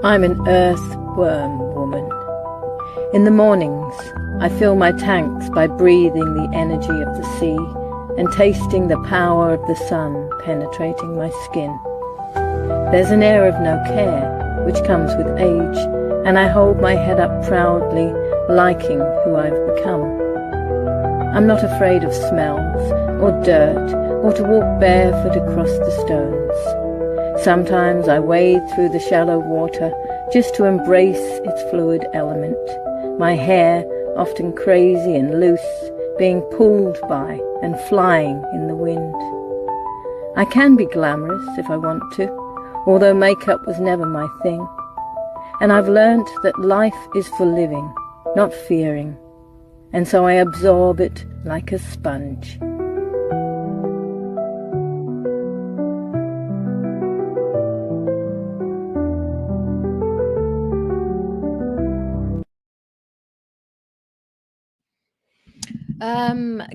I'm an earthworm woman. In the mornings, I fill my tanks by breathing the energy of the sea and tasting the power of the sun penetrating my skin. There's an air of no care, which comes with age, and I hold my head up proudly, liking who I've become. I'm not afraid of smells, or dirt, or to walk barefoot across the stones. Sometimes I wade through the shallow water just to embrace its fluid element, my hair often crazy and loose, being pulled by and flying in the wind. I can be glamorous if I want to, although makeup was never my thing. And I've learnt that life is for living, not fearing, and so I absorb it like a sponge.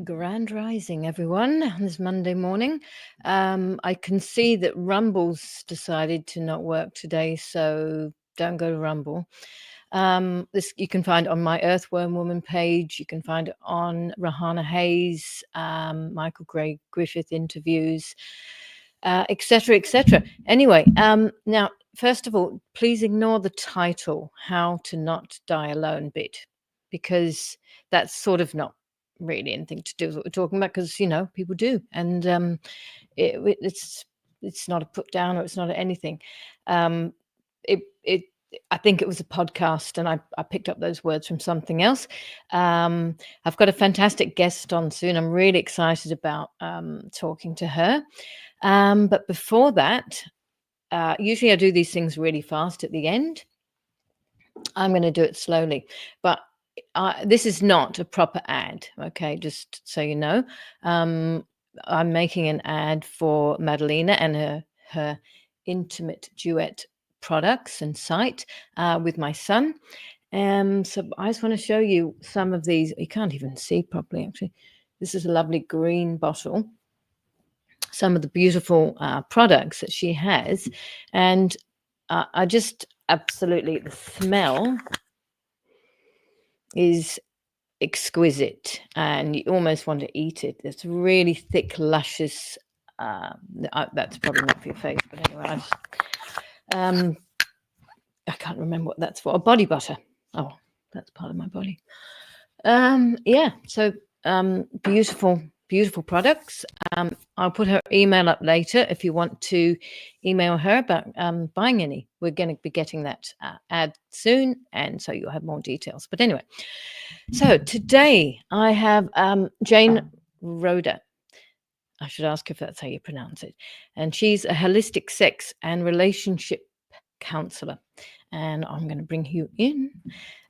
Grand rising, everyone, on this Monday morning. I can see that Rumble's decided to not work today, so don't go to Rumble. This you can find on my Earthworm Woman page. You can find it on Rahana Hayes, Michael Gray Griffith interviews, etc., etc. Anyway, now, first of all, please ignore the title, How to Not Die Alone bit, because that's sort of not really anything to do with what we're talking about, because people do, and it's not a put down, or it's not anything. I think it was a podcast, and I picked up those words from something else. I've got a fantastic guest on soon. I'm really excited about talking to her. But before that, usually I do these things really fast at the end. I'm going to do it slowly, but this is not a proper ad, okay, just so you know. I'm making an ad for Madalena and her intimate duet products and site with my son. So I just want to show you some of these. You can't even see properly, actually. This is a lovely green bottle. Some of the beautiful products that she has, and I just absolutely, the smell is exquisite, and you almost want to eat it. It's really thick, luscious. That's probably not for your face, but anyway, I can't remember what that's for. Body butter. Oh, that's part of my body. Yeah, so beautiful products. I'll put her email up later if you want to email her about buying any. We're going to be getting that ad soon, and so you'll have more details. But anyway, so today I have Jane Roeder. I should ask if that's how you pronounce it. And she's a holistic sex and relationship counselor. And I'm going to bring you in.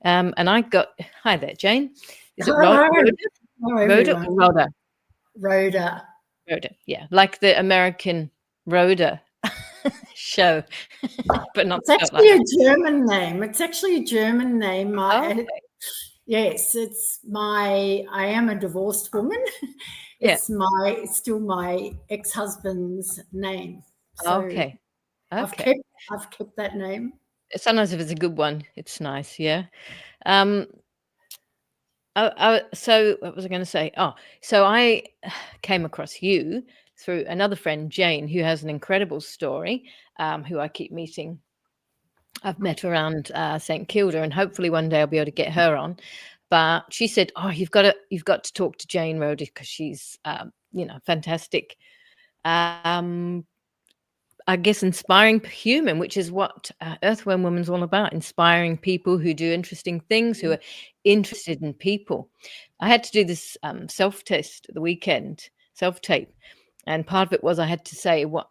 And I got, hi there, Jane. Is it Roeder or Roeder? Roeder. Roeder, yeah, like the American Roeder show, but not. It's actually a German name. It's actually a German name. Okay. Yes, I am a divorced woman. It's still my ex-husband's name. So okay. I've kept that name. Sometimes if it's a good one, it's nice. Yeah. So what was I going to say? So I came across you through another friend, Jane, who has an incredible story, who I keep meeting. I've met around St. Kilda, and hopefully one day I'll be able to get her on. But she said, you've got to talk to Jane Roeder, because she's, fantastic. I guess inspiring human, which is what Earthworm Woman's all about, inspiring people who do interesting things, who are interested in people. I had to do this self-test at the weekend, self-tape, and part of it was I had to say what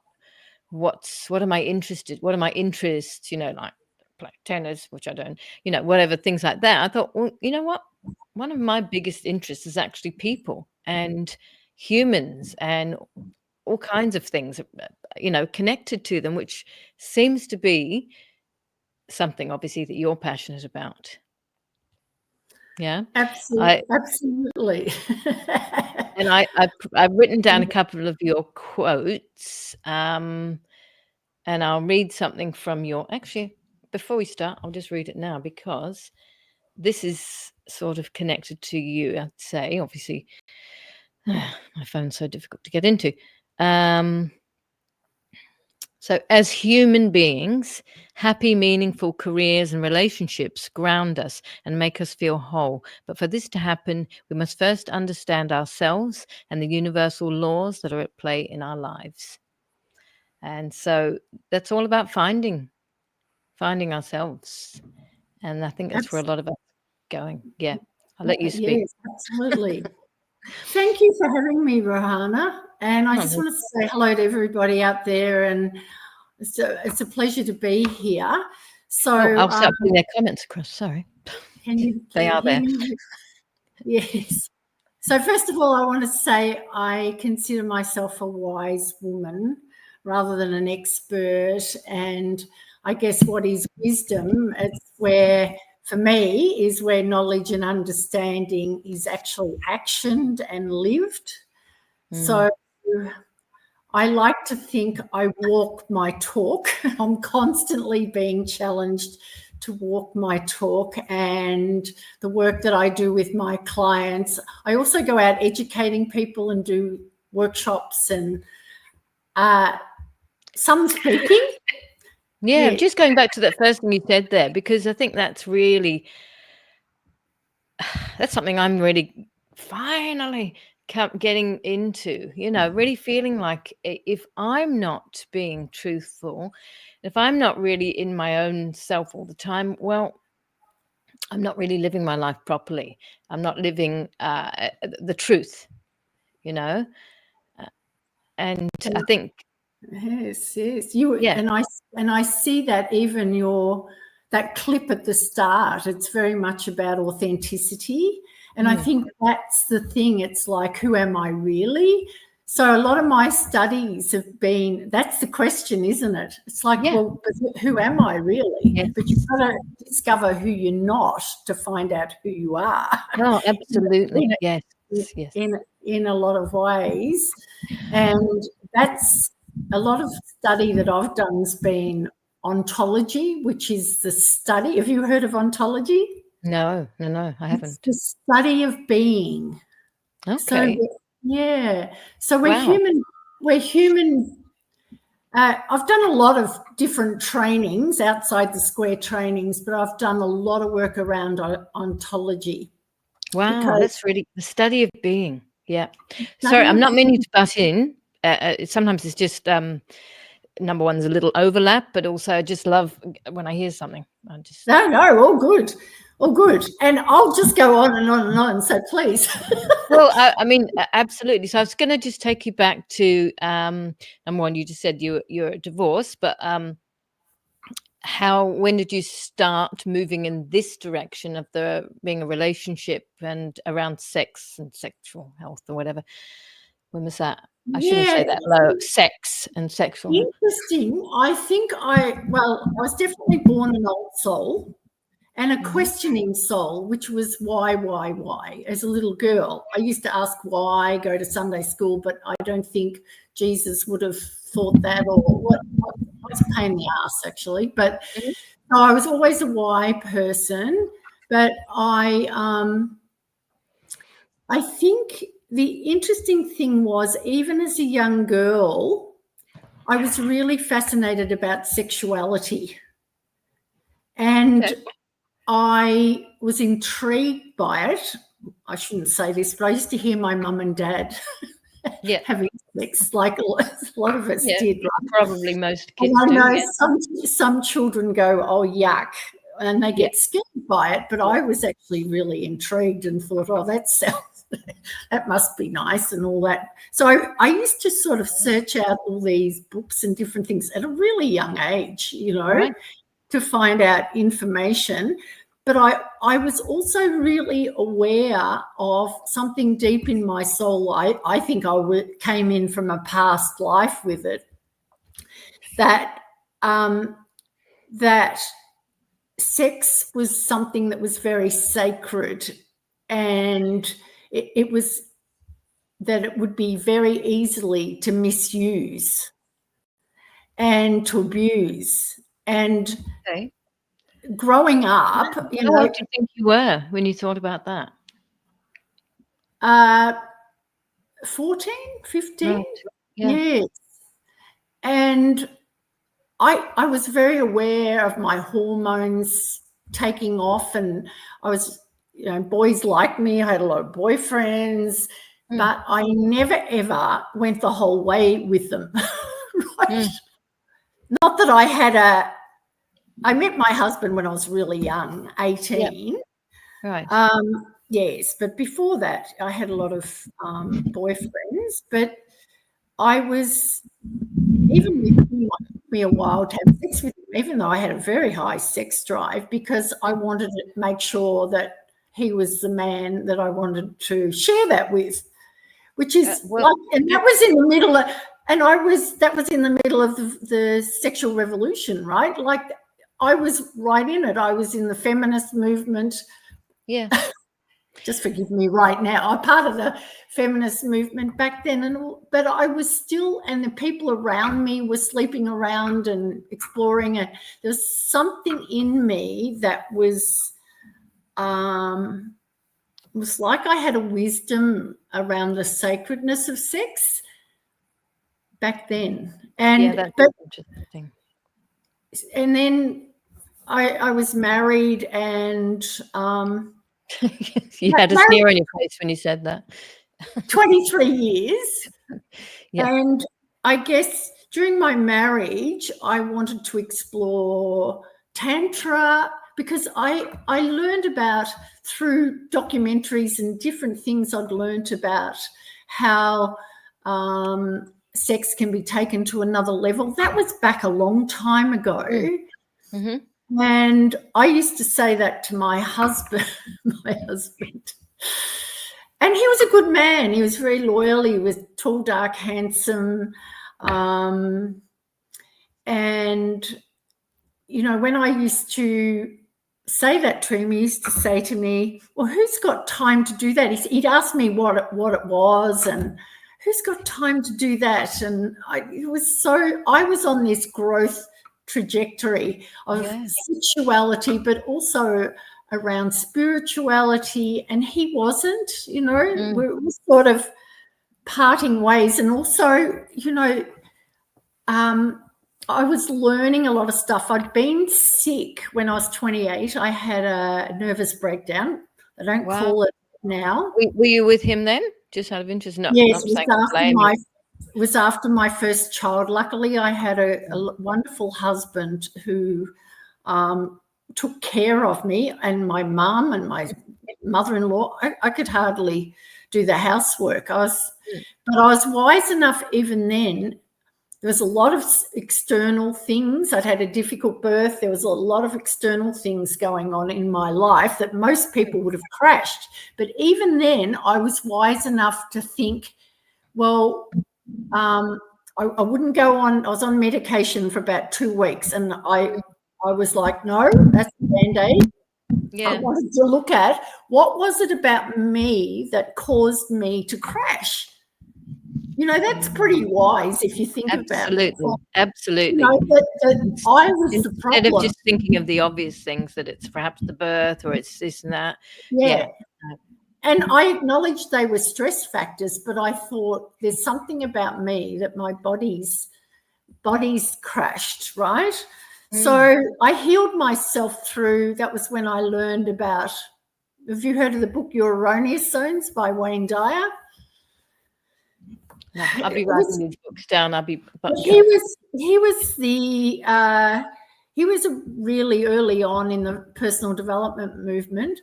am I interested? What are my interests? Like play tennis, which I don't, whatever, things like that. I thought, well, you know what? One of my biggest interests is actually people and humans and all kinds of things, connected to them, which seems to be something, obviously, that you're passionate about. Yeah, absolutely. And I've written down a couple of your quotes, and I'll read something from your. Actually, before we start, I'll just read it now because this is sort of connected to you, I'd say. Obviously, my phone's so difficult to get into. So as human beings, happy, meaningful careers and relationships ground us and make us feel whole. But for this to happen, we must first understand ourselves and the universal laws that are at play in our lives. And so that's all about finding ourselves. And I think that's where a lot of us are going. Yeah. I'll let you speak. Yes, absolutely. Thank you for having me, Rohana. And I just want to say hello to everybody out there, and it's a pleasure to be here. So I'll start putting their comments across. Sorry. They are there. Yes. So first of all, I want to say I consider myself a wise woman rather than an expert. And I guess what is wisdom? It's where, for me, is where knowledge and understanding is actually actioned and lived. So I like to think I walk my talk. I'm constantly being challenged to walk my talk, and the work that I do with my clients. I also go out educating people and do workshops and some speaking. Yeah, just going back to that first thing you said there, because I think that's something I'm really finally getting into, really feeling like if I'm not being truthful, if I'm not really in my own self all the time, well, I'm not really living my life properly. I'm not living the truth, and I think Yes. And I see that even that clip at the start, it's very much about authenticity. And I think that's the thing. It's like, who am I really? So a lot of my studies have been, that's the question, isn't it? It's like, well, but who am I really? Yes. But you've got to discover who you're not to find out who you are. Oh, absolutely. Yes. In a lot of ways. And that's a lot of study that I've done has been ontology, which is the study. Have you heard of ontology? No, I haven't. It's the study of being. Okay. So we're human. We're human. I've done a lot of different trainings outside the square trainings, but I've done a lot of work around ontology. Wow, that's really the study of being. Yeah. Sorry, I'm not meaning to butt in. Sometimes it's just number one, there's a little overlap, but also I just love when I hear something. No, all good. All good. And I'll just go on and on and on. So please. Well, I mean, absolutely. So I was going to just take you back to number one. You just said you're divorced, but when did you start moving in this direction of being a relationship and around sex and sexual health or whatever? When was that? I shouldn't say that low. Sex and sexual. Interesting. I think I was definitely born an old soul and a questioning soul, which was why? As a little girl, I used to ask why, go to Sunday school, but I don't think Jesus would have thought that, or what was a pain in the ass, actually. But so I was always a why person, but I think the interesting thing was, even as a young girl, I was really fascinated about sexuality. And I was intrigued by it. I shouldn't say this, but I used to hear my mum and dad having sex, like a lot of us did. Right? Probably most kids and I know do. some children go, oh, yuck, and they get scared by it. But I was actually really intrigued and thought, oh, that must be nice and all that. So I used to sort of search out all these books and different things at a really young age, to find out information. But I was also really aware of something deep in my soul. I think I came in from a past life with it, that sex was something that was very sacred, and it was that it would be very easily to misuse and to abuse. And growing up, How old do you think you were when you thought about that? 14, 15. Right. Yeah. Yes. And I was very aware of my hormones taking off, and I was, boys liked me. I had a lot of boyfriends, but I never ever went the whole way with them. Right? Not that I met my husband when I was really young, 18. Yeah. Right. Yes, but before that, I had a lot of boyfriends, but I was, even with him, it took me a while to have sex with him, even though I had a very high sex drive, because I wanted to make sure that he was the man that I wanted to share that with, which is and that was in the middle of, that was in the middle of the sexual revolution, right? Like, I was right in it. I was in the feminist movement. Yeah. Just forgive me right now. I'm part of the feminist movement back then, but I was still, and the people around me were sleeping around and exploring it. There's something in me that was like I had a wisdom around the sacredness of sex back then. And that's interesting. And then I was married, and you had a sneer on your face when you said that. 23 years. Yeah. And I guess during my marriage, I wanted to explore Tantra, because I learned about, through documentaries and different things I'd learned about, how sex can be taken to another level. That was back a long time ago. Mm-hmm. And I used to say that to my husband, and he was a good man. He was very loyal. He was tall, dark, handsome. And, when I used to say that to him, he used to say to me, well, who's got time to do that? He'd ask me what it was, and who's got time to do that? And I was on this growth trajectory of sexuality, but also around spirituality, and he wasn't. We're sort of parting ways. And also, I was learning a lot of stuff. I'd been sick when I was 28. I had a nervous breakdown. They don't call it now. Were you with him then? Just out of interest? No. Yes, it was after my first child. Luckily, I had a wonderful husband who took care of me, and my mum and my mother-in-law. I could hardly do the housework. But I was wise enough even then. There was a lot of external things. I'd had a difficult birth. There was a lot of external things going on in my life that most people would have crashed. But even then, I was wise enough to think, well, I wouldn't go on. I was on medication for about 2 weeks, and I was like, no, that's a Band-Aid. Yeah. I wanted to look at what was it about me that caused me to crash. That's pretty wise if you think about it. Absolutely. That I was the problem. Instead of just thinking of the obvious things, that it's perhaps the birth or it's this and that. Yeah. And I acknowledged they were stress factors, but I thought there's something about me that my body's crashed, right? So I healed myself through. That was when I learned about, have you heard of the book Your Erroneous Zones by Wayne Dyer? No, I'll be writing these books down. He was really early on in the personal development movement.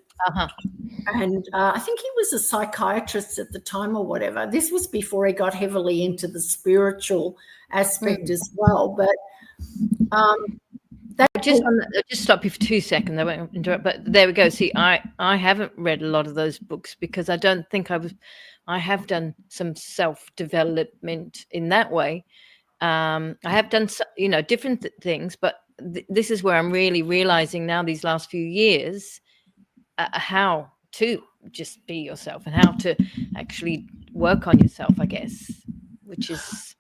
And I think he was a psychiatrist at the time or whatever. This was before he got heavily into the spiritual aspect as well. But just stop you for 2 seconds. I won't interrupt. But there we go. See, I haven't read a lot of those books because I don't think I have done some self-development in that way. I have done, different things, but this is where I'm really realizing now these last few years how to just be yourself and how to actually work on yourself, I guess, which is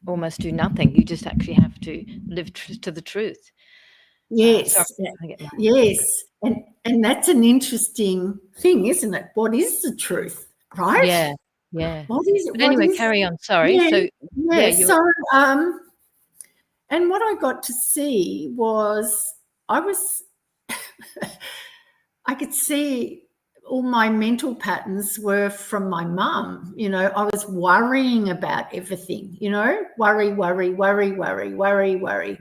almost do nothing. You just actually have to live to the truth. Yes, Sorry, I get married. yes, and that's an interesting thing, isn't it? What is the truth, right? Yeah, yeah. What is it? But What anyway, is? carry on. Sorry. Yeah, So yeah. you. So, and what I got to see was I could see all my mental patterns were from my mum. You know, I was worrying about everything. You know, worry, worry, worry, worry, worry, worry.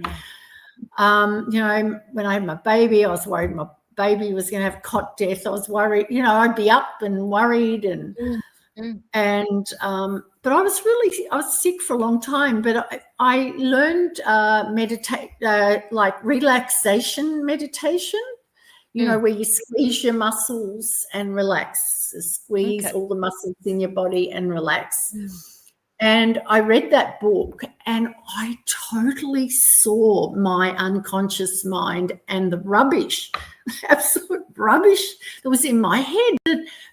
You know, when I had my baby, I was worried my baby was going to have cot death. I was worried, you know, I'd be up and worried and but I was sick for a long time. But I learned like relaxation meditation. You know, where you squeeze your muscles and relax, squeeze all the muscles in your body and relax. And I read that book and I totally saw my unconscious mind and the rubbish, absolute rubbish that was in my head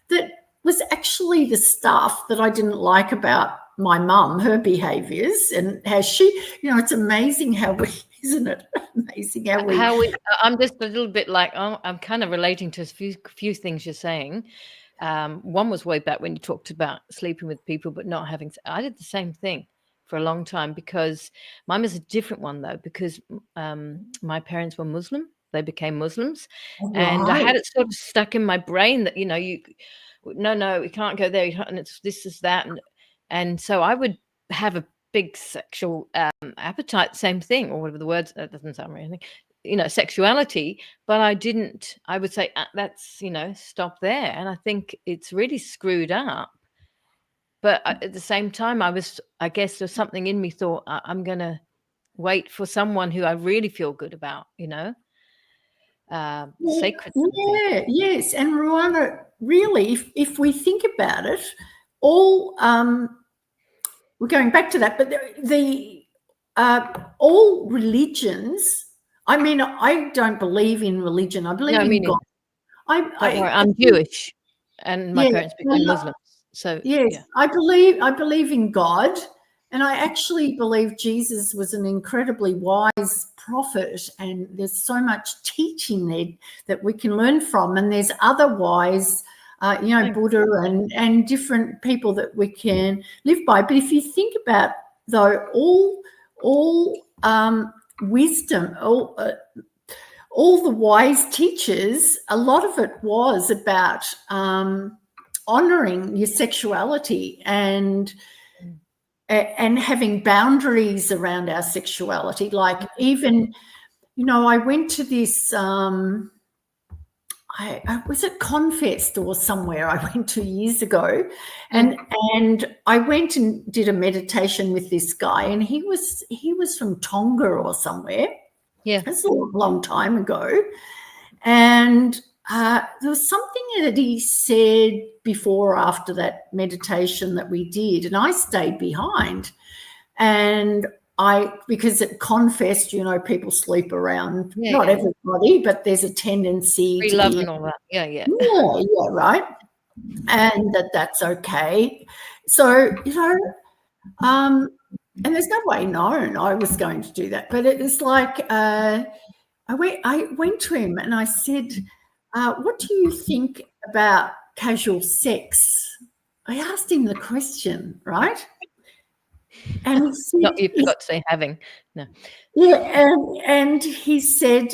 that was actually the stuff that I didn't like about my mum, her behaviours and how she, you know, it's amazing how we, isn't it? Amazing how we. I'm just a little bit like, I'm kind of relating to a few things you're saying. One was way back when you talked about sleeping with people but not having. I did the same thing for a long time because mine was a different one though, because my parents were Muslim. They became Muslims, and I had it sort of stuck in my brain that, you know, no, we can't go there, and it's this is that, and so I would have a big sexual appetite, same thing, or whatever the words. That doesn't sound right, anything. You know, sexuality, but I would say that's, you know, stop there. And I think it's really screwed up. But at the same time, I guess there's something in me thought, I'm going to wait for someone who I really feel good about, you know, sacred. Yeah, yes. And Rwanda, really, if we think about it, all, we're going back to that, but all religions, I mean, I don't believe in religion. I believe in God. I'm Jewish, and my parents became Muslims. So yes, yeah. I believe in God, and I actually believe Jesus was an incredibly wise prophet, and there's so much teaching there that we can learn from. And there's other wise, you know, Buddha and different people that we can live by. But if you think about, though, all wisdom, all the wise teachers, a lot of it was about honoring your sexuality and having boundaries around our sexuality. Like, even, you know, I went to this, I was at Confest or somewhere I went to years ago, and I went and did a meditation with this guy, and he was from Tonga or somewhere. Yeah, it's a long time ago, and there was something that he said before or after that meditation that we did, and I stayed behind. And because at Confest, you know, people sleep around, not everybody, but there's a tendency free to love be, and all that. Yeah, right. And that's okay. So, you know, and there's no way known I was going to do that, but it was like, I went to him and I said, what do you think about casual sex? I asked him the question, right? And he said, you forgot to say having. No. Yeah, and he said,